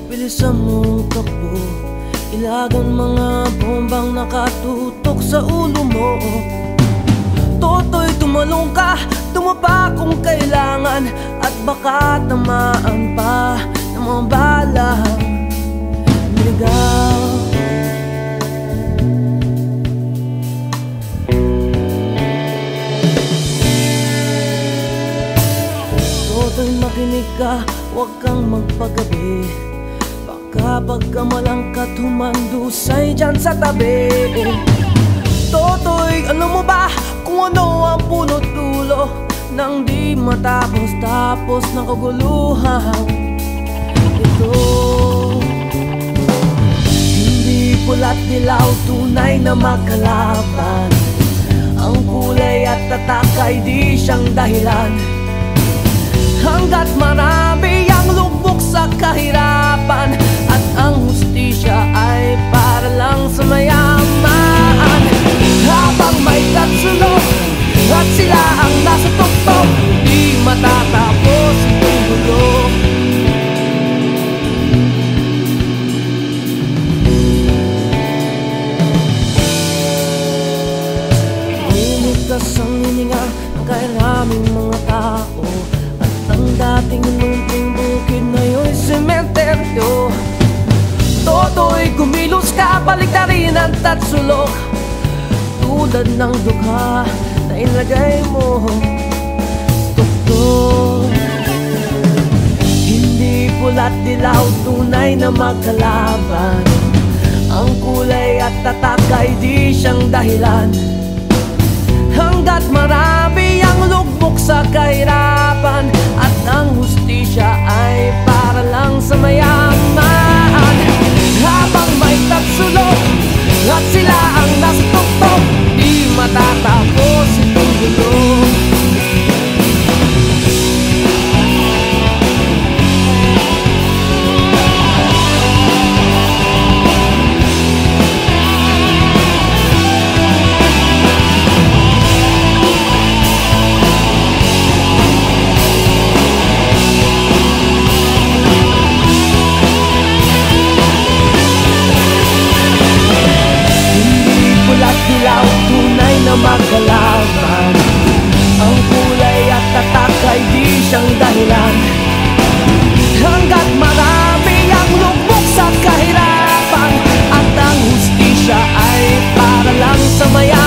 Bilisan mo takbo, ilagan mga bombang nakatutok sa ulo mo. Toto'y tumalong ka, tumapa kung kailangan, at baka tamaan pa ng mga balang niligaw. Toto'y makinig ka, huwag kang magpagabi, kapag kamalangkat humandusay dyan sa tabi. Toto'y alam mo ba kung ano ang punot dulo nang di matapos-tapos ng kaguluhan ito? Hindi pula't dilaw, tunay na makalaban, ang kulay at tatak ay di siyang dahilan. Hanggat marami ang lubog sa kahirapan, at ang hustisya ay para lang sa mayaman. Habang may tatsulok at sila ang nasa tuktok, di matatapos itong gulo. Limitas ang hininga ng kairaming mga tao, ang dating lunting bukid na yun sementeryo. Toto'y kumilos ka, baliktarin ang tatsulok, tulad ng dukha na ilagay mo sa tuktok. Hindi pula't dilaw, tunay na magkalaban, ang kulay at tatak ay di siyang dahilan. Hanggat marami ang lugmok sa kahirapan, at ang hustisya ay para lang sa mayaman. Habang may tatsulok at sila ang nasa tuktok, di matatapos itong gulo. Tunay na magkalaban, ang kulay at tatak ay di siyang dahilan. Hanggat marami ang lugmok sa kahirapan, at ang hustisya ay para lang sa maya.